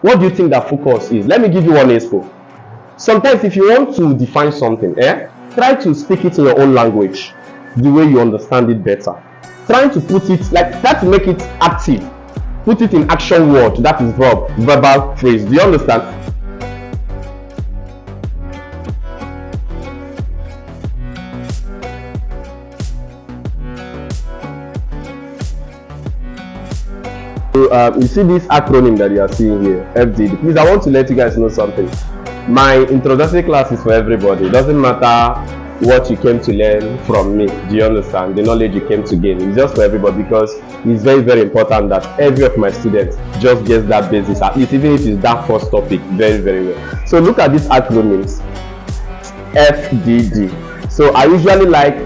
What do you think that focus is? Let me give you one example. Sometimes if you want to define something, try to speak it in your own language, the way you understand it better. Trying to put it like try to make it active. Put it in action word, that is verb, verbal phrase. Do you understand? So, you see this acronym that you are seeing here, FDD. Please, I want to let you guys know something. My introductory class is for everybody. It doesn't matter what you came to learn from me. Do you understand? The knowledge you came to gain. It's just for everybody, because it's very, very important that every of my students just gets that basis, at least even if it's that first topic, very, very well. So look at these acronyms, FDD. So I usually like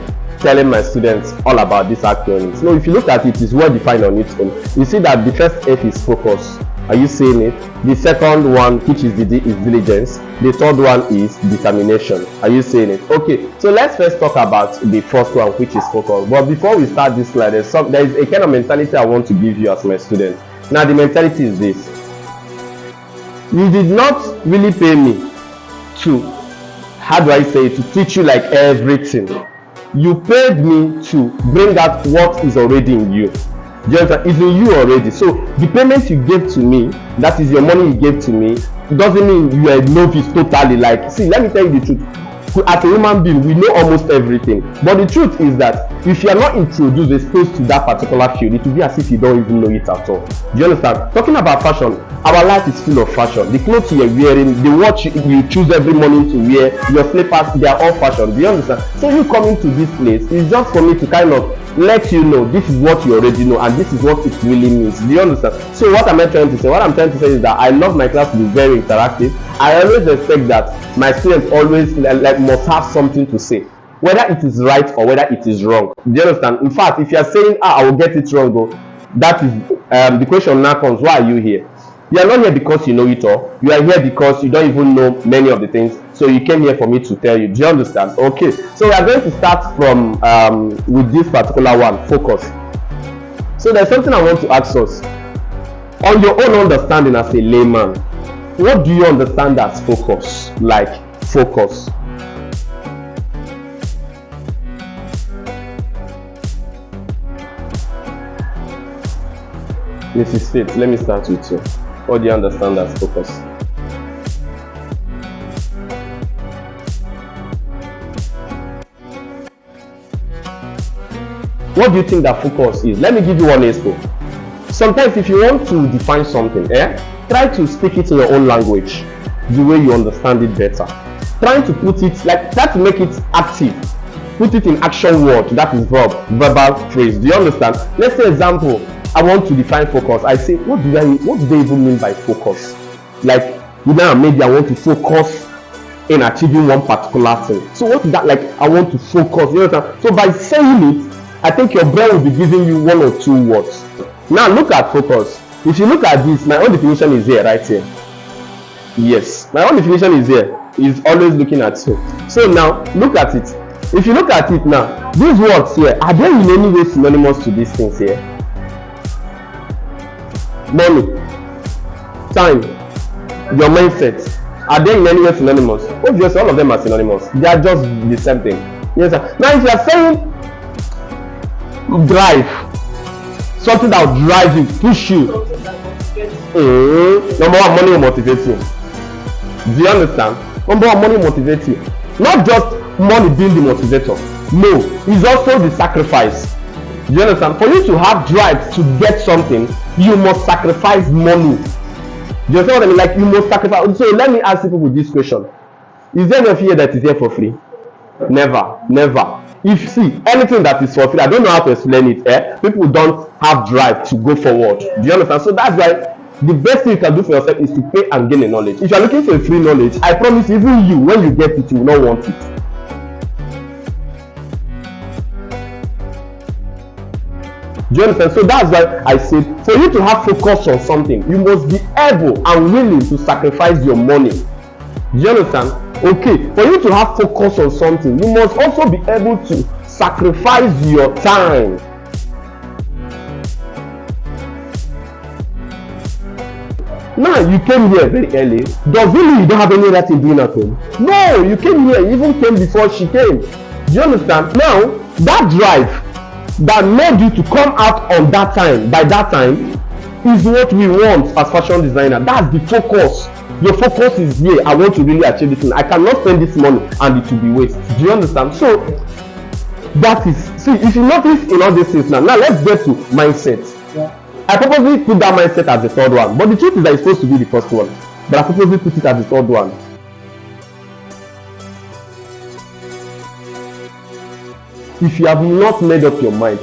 telling my students all about these acronyms. Now, if you look at it, it's well defined on its own. You see that the first F is focus. Are you seeing it? The second one, which is the D, is diligence. The third one is determination. Are you seeing it? Okay, so let's first talk about the first one, which is focus. But before we start this slide, there is a kind of mentality I want to give you as my student. Now, the mentality is this: you did not really pay me to, how do I say it, to teach you like everything. You paid me to bring out what is already in you. Do you understand? It's in you already. So the payment you gave to me, that is your money you gave to me, doesn't mean you are a novice totally. Like, see, let me tell you the truth. As a human being, we know almost everything. But the truth is that if you are not introduced, exposed to that particular field, it will be as if you don't even know it at all. Do you understand? Talking about fashion, our life is full of fashion. The clothes you are wearing, the watch you choose every morning to wear, your slippers, they are all fashion. Do you understand? So you coming to this place is just for me to kind of let you know this is what you already know and this is what it really means. Do you understand? So what am I trying to say? What I'm trying to say is that I love my class to be very interactive. I always expect that my students always must have something to say, whether it is right or whether it is wrong. Do you understand? In fact, if you are saying, I will get it wrong, that is the question now comes, why are you here? You are not here because you know it all. You are here because you don't even know many of the things. So you came here for me to tell you. Do you understand? Okay. So we are going to start from with this particular one, focus. So there's something I want to ask us. On your own understanding as a layman, what do you understand as focus? Like focus. Mrs. Faith, let me start with you. What do you understand as focus? What do you think that focus is? Let me give you one example. Sometimes if you want to define something, try to speak it in your own language, the way you understand it better. Trying to put it, like, try to make it active. Put it in action word, that is verb, verbal phrase. Do you understand? Let's say example, I want to define focus. I say, what do they even mean by focus? Like, now maybe I want to focus in achieving one particular thing. So what is that? Like, I want to focus. You understand? So by saying it, I think your brain will be giving you one or two words. Now look at focus. If you look at this, my own definition is here, right here. Yes, my own definition is here. It's always looking at you. So now look at it. If you look at it now, these words here, are they in any way synonymous to these things here? Money, time, your mindset, are they in any way synonymous? Obviously, all of them are synonymous. They are just the same thing. Yes, sir. Now, if you are saying drive, something that will drive you, push you. Number one, money will motivate you. Do you understand? Number one, money will motivate you. Not just money being the motivator. No, it's also the sacrifice. Do you understand? For you to have drive to get something, you must sacrifice money. Do you understand what I mean? Like, you must sacrifice. So let me ask people with this question: is there any of you that is here for free? Never, never. If you see anything that is for free, I don't know how to explain it. People don't have drive to go forward. Do you understand? So that's why the best thing you can do for yourself is to pay and gain a knowledge. If you are looking for a free knowledge, I promise even you, when you get it, you will not want it. Do you understand? So that's why I said, for you to have focus on something, you must be able and willing to sacrifice your money. Do you understand? Okay, for you to have focus on something, you must also be able to sacrifice your time. Now you came here very early. Does it mean you don't have any other thing doing at home? No, you came here, you even came before she came. Do you understand? Now that drive that made you to come out on that time, by that time, is what we want as fashion designer. That's the focus. Your focus is here. I want to really achieve this thing. I cannot spend this money and it will be waste. Do you understand? So that is, see, if you notice in all these things now let's get to mindset. Yeah. I purposely put that mindset as the third one, but the truth is that it's supposed to be the first one, but I purposely put it as the third one. If you have not made up your mind,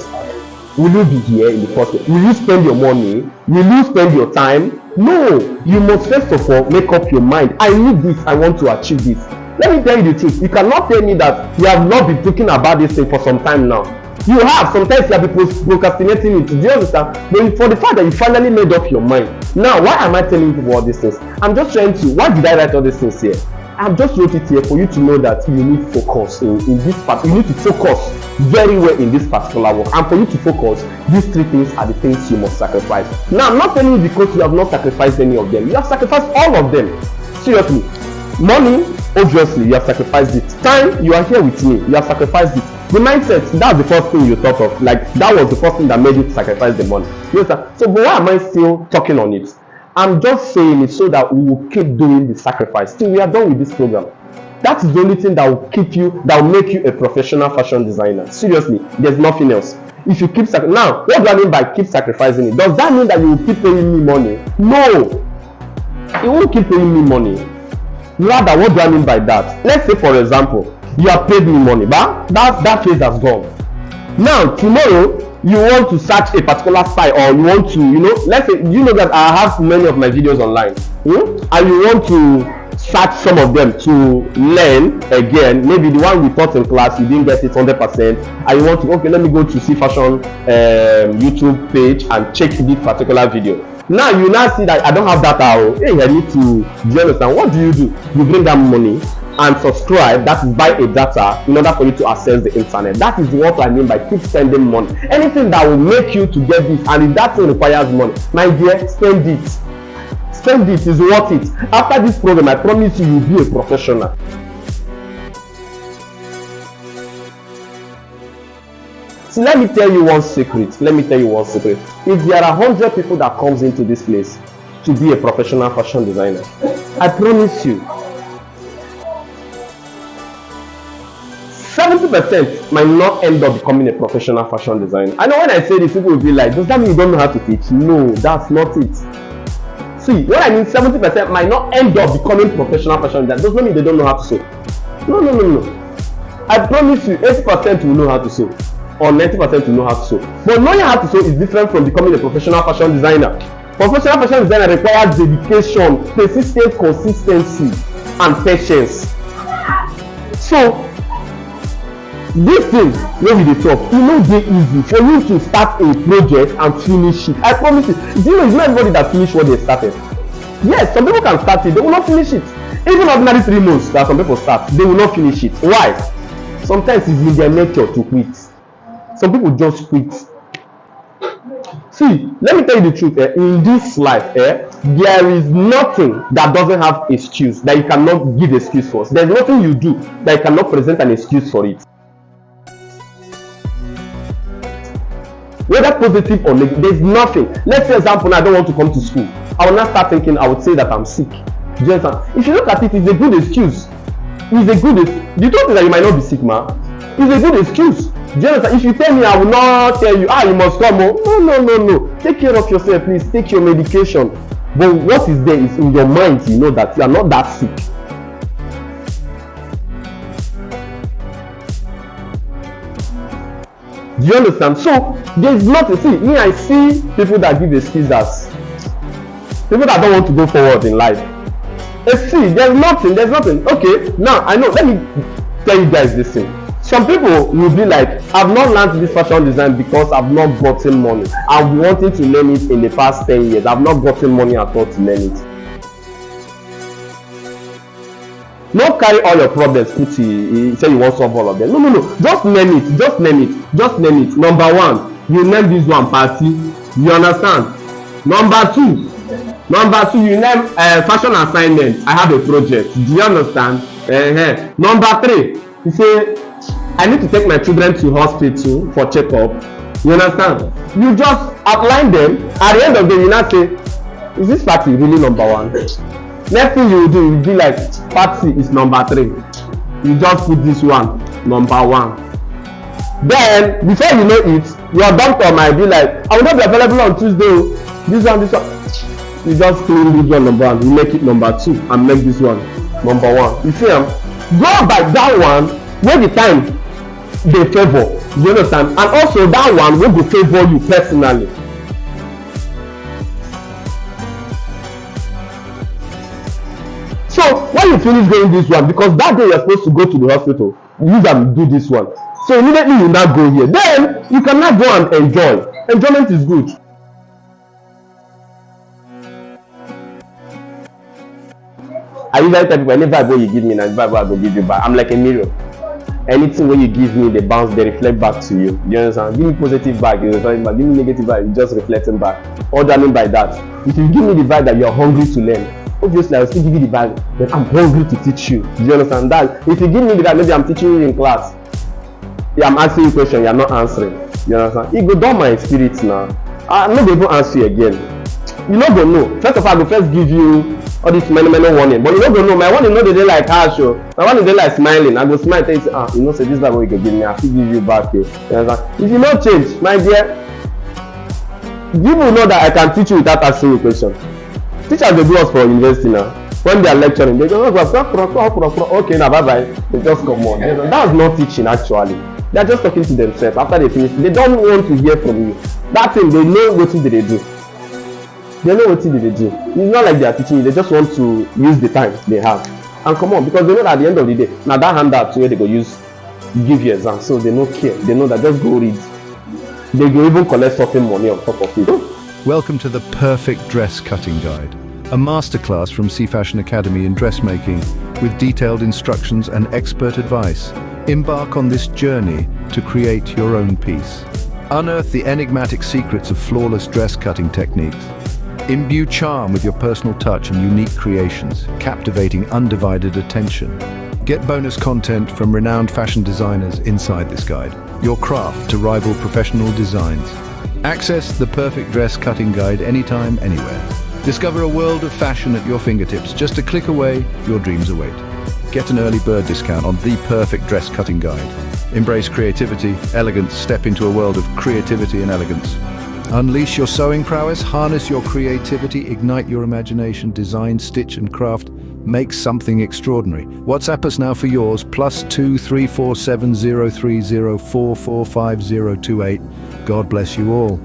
will you be here in the first place? Will you spend your money? Will you spend your time? No, you must first of all make up your mind. I need this, I want to achieve this. Let me tell you the truth. You cannot tell me that you have not been thinking about this thing for some time now. You have. Sometimes you have been procrastinating it. Do you understand? But for the fact that you finally made up your mind. Now, why am I telling you all these things? I'm just trying to, why did I write all these things here? I've just wrote it here for you to know that you need focus in this part. You need to focus very well in this particular work. And for you to focus, these three things are the things you must sacrifice. Now, I'm not telling you because you have not sacrificed any of them. You have sacrificed all of them. Seriously. Money, obviously, you have sacrificed it. Time, you are here with me. You have sacrificed it. The mindset, that's the first thing you thought of. Like, that was the first thing that made you to sacrifice the money. You understand? So, but why am I still talking on it? I'm just saying it so that we will keep doing the sacrifice till we are done with this program. That is the only thing that will keep you, that will make you a professional fashion designer. Seriously, there's nothing else. If you keep now, what do I mean by keep sacrificing it? Does that mean that you will keep paying me money? No, it won't keep paying me money. Rather, what do I mean by that? Let's say, for example, you have paid me money, but that phase has gone. Now, tomorrow, you want to search a particular style, or you want to, let's say, you know that I have many of my videos online, and you want to search some of them to learn again. Maybe the one we taught in class, you didn't get it 100%, and you want to, okay, let me go to Ceefashion YouTube page and check this particular video. Now you now see that I don't have data. Hey, I need to, do you understand? What do? You bring that money and subscribe, that is buy a data in order for you to access the internet. That is what I mean by keep spending money. Anything that will make you to get this, and if that thing requires money, my dear, spend it. Spend it, is worth it. After this program, I promise you, you'll be a professional. So let me tell you one secret. If there are 100 people that comes into this place to be a professional fashion designer, I promise you, 70% might not end up becoming a professional fashion designer. I know when I say this, people will be like, does that mean you don't know how to teach? No, that's not it. See, when I mean 70% might not end up becoming professional fashion designer, does not mean they don't know how to sew. No. I promise you, 80% will know how to sew, or 90% will know how to sew. But knowing how to sew is different from becoming a professional fashion designer. Professional fashion designer requires dedication, persistent consistency, and patience. So, this thing wey we dey talk, e no dey easy for you to start a project and finish it. I promise you. Do you know it's not everybody that finish what they started? Yes, some people can start it, they will not finish it. Even ordinary 3 months that some people start, they will not finish it. Why? Sometimes it's in their nature to quit. Some people just quit. See, let me tell you the truth. In this life, there is nothing that doesn't have excuse, that you cannot give excuse for. There's nothing you do that you cannot present an excuse for it. Whether positive or negative, there's nothing. Let's say, example, I don't want to come to school. I will not start thinking, I would say that I'm sick. Do you understand? If you look at it, it's a good excuse. The truth is that you might not be sick, man. It's a good excuse. Do you understand? If you tell me, I will not tell you, you must come. No. Take care of yourself, please. Take your medication. But what is there is in your mind, you know that you are not that sick. Do you understand? So there's nothing. See, me, I see people that give excuses. People that don't want to go forward in life. See, there's nothing. Okay, now I know. Let me tell you guys this thing. Some people will be like, I've not learned this fashion design because I've not gotten money. I've wanted to learn it in the past 10 years. I've not gotten money at all to learn it. Don't carry all your problems put you say you want to solve all of them. No. Just name it. Number one, you name this one party. You understand? Number two, Number two, you name fashion assignment. I have a project. Do you understand? Number three, you say I need to take my children to hospital for checkup. You understand? You just outline them. At the end of the day, you now say, is this party really number one? Next thing you will do, you will be like, party is number three. You just put this one number one. Then before you know it, your doctor might be like, I will not be available on Tuesday. This one. You just clean this one number one, you make it number two, and make this one number one. You see am? Go by that one wey the time dey favour. You understand? And also that one wey go favour you personally. So when you finish doing this one, because that day you're supposed to go to the hospital, use am do this one. So immediately you now go here. Then you can now go and enjoy. Enjoyment is good. I usually tell people, any vibe wey you give me na the vibe wey I go give you back. I'm like a mirror. Anything wey you give me, they bounce, they reflect back to you. You understand? Give me positive back, you reflect back. Give me negative vibe, you just reflecting back. What do I mean by that? If you give me the vibe that you're hungry to learn, obviously I will still give you the vibe that I'm hungry to teach you. Do you understand that? If you give me the vibe, maybe I'm teaching you in class. Yeah, I'm asking you a question, you're not answering. You understand? It go down my spirit now. I'm not going to answer you again. You no go know. First of all, I go first give you all this many warning, but you no go know. My warning no dey like harsh o. My warning dey like smiling. I go smile tell you say, you know say this vibe wey you go give me, I fit give you back o. You understand? If you no change, my dear, people know that I can teach you without asking you question. Teachers dey do us for university now. When they are lecturing, they go, okay, now bye bye. They just come on. You know, that's not teaching actually. They are just talking to themselves after they finish. They don't want to hear from you. That thing, they know what they do. They know what they do. It's not like they are teaching you, they just want to use the time they have. And come on, because they know that at the end of the day, now that handout where they go use give you exam, so they don't care. They know that just go read. They go even collect something money on top of it. Welcome to the Perfect Dress Cutting Guide, a masterclass from Ceefashion Academy in dressmaking with detailed instructions and expert advice. Embark on this journey to create your own piece. Unearth the enigmatic secrets of flawless dress cutting techniques. Imbue charm with your personal touch and unique creations, captivating undivided attention. Get bonus content from renowned fashion designers inside this guide. Your craft to rival professional designs. Access the Perfect Dress Cutting Guide anytime, anywhere. Discover a world of fashion at your fingertips. Just a click away, your dreams await. Get an early bird discount on the Perfect Dress Cutting Guide. Embrace creativity, elegance, step into a world of creativity and elegance. Unleash your sewing prowess, harness your creativity, ignite your imagination, design, stitch and craft, make something extraordinary. WhatsApp us now for yours, +2 347 030 445 028. God bless you all.